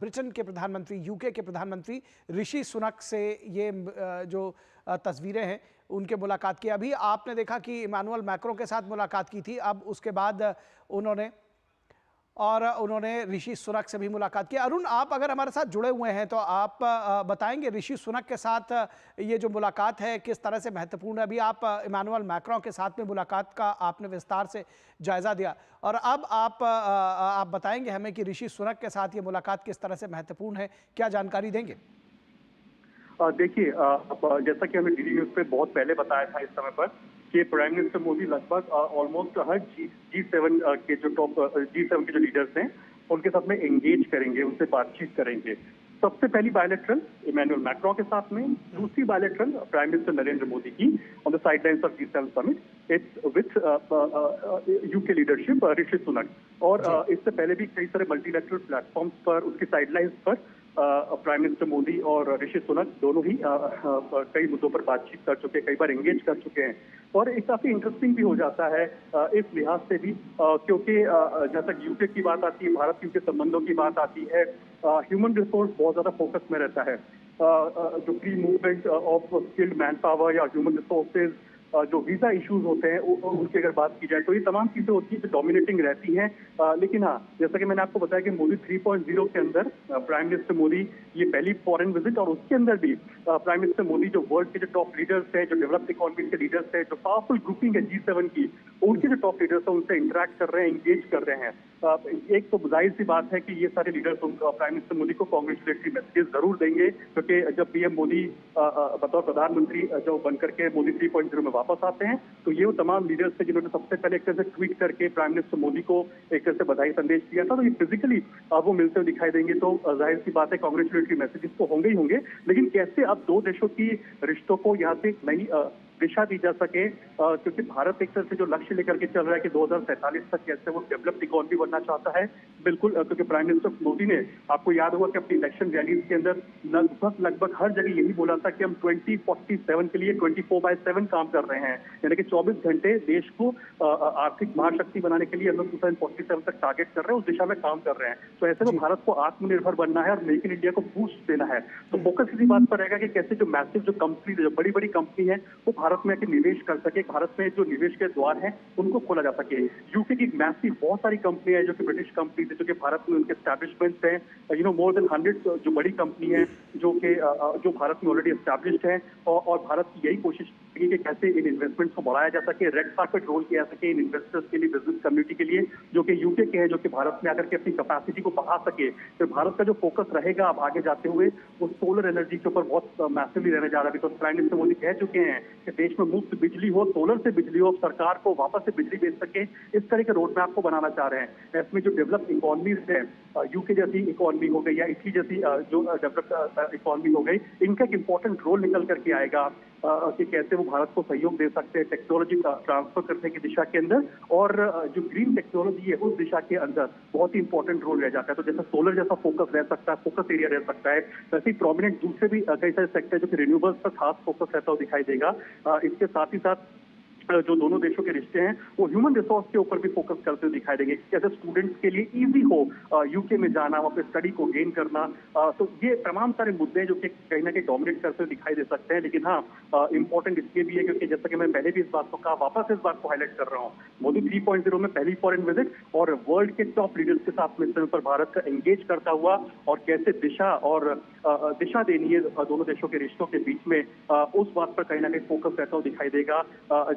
Britain के प्रधानमंत्री, UK के प्रधानमंत्री ऋषि सुनक से ये जो तस्वीरें हैं उनके मुलाकात की। अभी आपने देखा कि इमानुअल मैक्रों के साथ मुलाकात की थी, अब उसके बाद उन्होंने ऋषि सुनक से भी मुलाकात की। अरुण, आप अगर हमारे साथ जुड़े हुए हैं तो आप बताएंगे ऋषि सुनक के साथ ये जो मुलाकात है किस तरह से महत्वपूर्ण है। अभी आप इमानुअल मैक्रों के साथ में मुलाकात का आपने विस्तार से जायजा दिया और अब आप बताएंगे हमें कि ऋषि सुनक के साथ ये मुलाकात किस तरह से महत्वपूर्ण है, क्या जानकारी देंगे? देखिए, जैसा कि हमने डीडी न्यूज पे बहुत पहले बताया था इस समय पर कि प्राइम मिनिस्टर मोदी लगभग ऑलमोस्ट हर G7 के जो G7 के जो लीडर्स हैं उनके साथ में एंगेज करेंगे, उनसे बातचीत करेंगे। सबसे पहली बायलैटरल इमानुअल मैक्रों के साथ में, दूसरी bilateral prime minister Narendra Modi की on the sidelines of G7 summit it's with UK leadership Rishi Sunak. और इससे पहले भी कई सारे मल्टीलैटरल प्लेटफॉर्म्स पर उसकी साइडलाइंस पर प्राइम मिनिस्टर मोदी और ऋषि सुनक दोनों ही कई मुद्दों पर बातचीत कर चुके हैं, कई बार एंगेज कर चुके हैं। और एक काफी इंटरेस्टिंग भी हो जाता है इस लिहाज से भी क्योंकि जैसा यूके की बात आती है, भारत यूके संबंधों की बात आती है, ह्यूमन रिसोर्स बहुत ज्यादा फोकस में रहता है। जो free movement of skilled man power या ह्यूमन रिसोर्सेज, जो वीजा इश्यूज होते हैं उनकी अगर बात की जाए तो ये तमाम चीजें होती हैं जो डोमिनेटिंग रहती हैं। लेकिन हाँ, जैसा कि मैंने आपको बताया कि मोदी 3.0 के अंदर प्राइम मिनिस्टर मोदी ये पहली फॉरेन विजिट, और उसके अंदर भी प्राइम मिनिस्टर मोदी जो वर्ल्ड के जो टॉप लीडर्स हैं, जो डेवलप्ड इकोनॉमी के लीडर्स हैं, जो पावरफुल ग्रुपिंग है G7 की, उनके जो टॉप लीडर्स हैं उनसे इंटरेक्ट कर रहे हैं, इंगेज कर रहे हैं। एक तो जाहिर सी बात है कि ये सारे लीडर्स प्राइम मिनिस्टर मोदी को कांग्रेचुलेटरी मैसेजेस जरूर देंगे, क्योंकि जब पीएम मोदी बतौर प्रधानमंत्री जो बनकर के मोदी 3.0 में वापस आते हैं तो ये वो तमाम लीडर्स थे जिन्होंने सबसे पहले एक तरह से ट्वीट करके प्राइम मिनिस्टर मोदी को एक तरह से बधाई संदेश दिया था। तो ये फिजिकली वो मिलते हुए दिखाई देंगे तो जाहिर सी बात है कांग्रेचुलेटरी मैसेजेस तो होंगे ही होंगे। लेकिन कैसे अब दो देशों की रिश्तों को यहाँ से नई दिशा दी जा सके, क्योंकि भारत एक तरह से जो लक्ष्य लेकर के चल रहा है कि 2047 तक कैसे वो डेवलप्ड इकोनॉमी बनना चाहता है, बिल्कुल क्योंकि प्राइम मिनिस्टर मोदी ने, आपको याद होगा कि अपनी इलेक्शन रैलीज के अंदर लगभग हर जगह यही बोला था कि हम 2047 के लिए 24/7 काम कर रहे हैं, यानी कि 24 घंटे देश को आर्थिक महाशक्ति बनाने के लिए हम लोग 2047 तक टारगेट कर रहे हैं, उस दिशा में काम कर रहे हैं। तो ऐसे में भारत को आत्मनिर्भर बनना है और मेक इन इंडिया को बूस्ट देना है। तो फोकस इसी बात पर रहेगा कि कैसे जो मैसिव जो कंपनी, जो बड़ी बड़ी कंपनी है वो भारत में आके निवेश कर सके, भारत में जो निवेश के द्वार हैं उनको खोला जा सके। यूके की मैसिव बहुत सारी कंपनियां हैं जो कि ब्रिटिश कंपनी है, जो कि भारत में उनके एस्टैब्लिशमेंट्स हैं, मोर देन 100 जो बड़ी कंपनी है जो भारत में ऑलरेडी एस्टैब्लिश्ड है। और भारत की यही कोशिश है कि कैसे इन इन्वेस्टमेंट्स को बढ़ाया जा सके, रेड कार्पेट रोल किया जा सके इन इन्वेस्टर्स के लिए, बिजनेस कम्युनिटी के लिए जो कि यूके के हैं, जो कि भारत में आकर के अपनी कैपेसिटी को बढ़ा सके। तो भारत का जो फोकस रहेगा अब आगे जाते हुए वो सोलर एनर्जी के ऊपर बहुत मैसिवली रहने जा रहा है। तो प्राइम मिनिस्टर मोदी कह चुके हैं कि देश में मुफ्त बिजली हो, सोलर से बिजली हो, सरकार को वापस से बिजली बेच सके, इस तरह के रोड मैप को बनाना चाह रहे हैं। इसमें जो डेवलप्ड इकोनॉमीज है, यूके जैसी इकोनॉमी हो गई या इटली जैसी जो डेवलप्ड इकोनॉमी हो गई, इनका एक इंपॉर्टेंट रोल निकल करके आएगा कि कैसे वो भारत को सहयोग दे सकते हैं टेक्नोलॉजी ट्रांसफर करने की दिशा के अंदर, और जो ग्रीन टेक्नोलॉजी है उस दिशा के अंदर बहुत ही इंपॉर्टेंट रोल रह जाता है। तो जैसा सोलर जैसा फोकस रह सकता है, फोकस एरिया रह सकता है, वैसे ही प्रोमिनेंट दूसरे भी कई सारे सेक्टर जो कि रिन्यूएबल्स पर खास फोकस रहता हुआ दिखाई देगा। इसके साथ ही साथ जो दोनों देशों के रिश्ते हैं वो ह्यूमन रिसोर्स के ऊपर भी फोकस करते हुए दिखाई देंगे, कैसे स्टूडेंट्स के लिए इजी हो यूके में जाना, वहाँ पे स्टडी को गेन करना। तो ये तमाम सारे मुद्दे जो कि कहीं ना कहीं डोमिनेट करते हुए दिखाई दे सकते हैं। लेकिन हाँ, इंपॉर्टेंट इसलिए भी है क्योंकि जैसा कि मैं पहले भी इस बात को कहा, वापस इस बात को हाईलाइट कर रहा हूँ, मोदी 3.0 में पहली फॉरेन विजिट और वर्ल्ड के टॉप लीडर्स के साथ में पर भारत का एंगेज करता हुआ और कैसे दिशा देनी है दोनों देशों के रिश्तों के बीच में, उस बात पर कहीं ना कहीं फोकस रहता हुआ दिखाई देगा।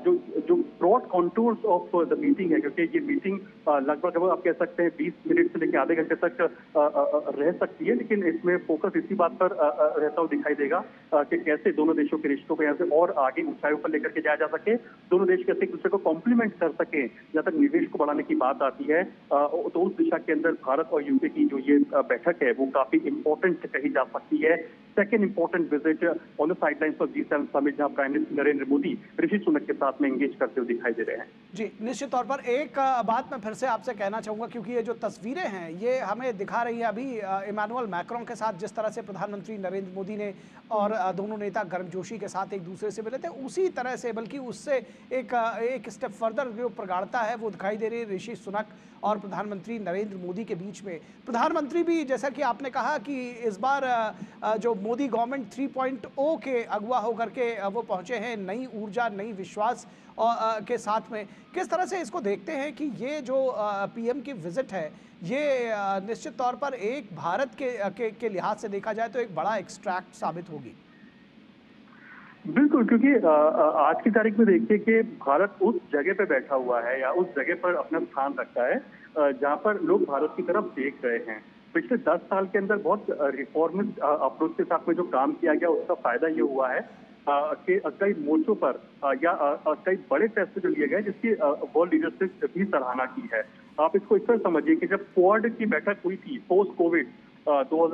जो broad contours of the meeting है, क्योंकि ये मीटिंग लगभग आप कह सकते हैं 20 मिनट से लेकर आधे घंटे तक रह सकती है, लेकिन इसमें फोकस इसी बात पर रहता हुआ दिखाई देगा कि कैसे दोनों देशों के रिश्तों को यहाँ से और आगे ऊंचाइयों पर लेकर के जाया जा सके, दोनों देश कैसे एक दूसरे को कॉम्प्लीमेंट कर सके। जहाँ तक निवेश को बढ़ाने की बात आती है तो उस दिशा के अंदर भारत और यूके की जो ये बैठक है वो काफी इंपॉर्टेंट कही जा सकती है। Second important visit on the sidelines of G7 summit, जहां प्राइम मिनिस्टर नरेंद्र मोदी ऋषि सुनक के साथ में एंगेज करते हुए दिखाई दे रहे हैं। जी, निश्चित तौर पर एक बात मैं फिर से आपसे कहना चाहूंगा, क्योंकि ये जो तस्वीरें हैं ये हमें दिखा रही है अभी इमानुअल मैक्रों के साथ जिस तरह से प्रधानमंत्री नरेंद्र मोदी ने और दोनों नेता गर्मजोशी के साथ एक दूसरे से मिले थे, उसी तरह से बल्कि उससे एक स्टेप फर्दर जो प्रगाढ़ता है वो दिखाई दे रही है ऋषि सुनक और प्रधानमंत्री नरेंद्र मोदी के बीच में। प्रधानमंत्री भी जैसा कि आपने कहा कि इस बार जो मोदी गवर्नमेंट 3.0 के अगुवा होकर के वो पहुंचे हैं, नई ऊर्जा, नई विश्वास और के साथ में किस तरह से इसको देखते हैं कि ये जो पीएम की विजिट है, ये निश्चित तौर पर एक भारत के लिहाज से देखा जाए तो एक बड़ा एक्सट्रैक्ट साबित होगी। बिल्कुल, क्योंकि आज की तारीख में देखिए कि भारत उस जगह पे बैठा हुआ है या उस जगह पर अपना स्थान रखता है जहां पर लोग भारत की तरफ देख रहे हैं। पिछले 10 साल के अंदर बहुत रिफॉर्मिस्ट अप्रोच के साथ में जो काम किया गया, उसका फायदा ये हुआ है कि कई मोर्चों पर या कई बड़े फैसले जो लिए गए जिसकी वर्ल्ड लीडरशिप ने भी सराहना की है। आप इसको इस तरह समझिए कि जब क्वाड की बैठक हुई थी पोस्ट कोविड 2000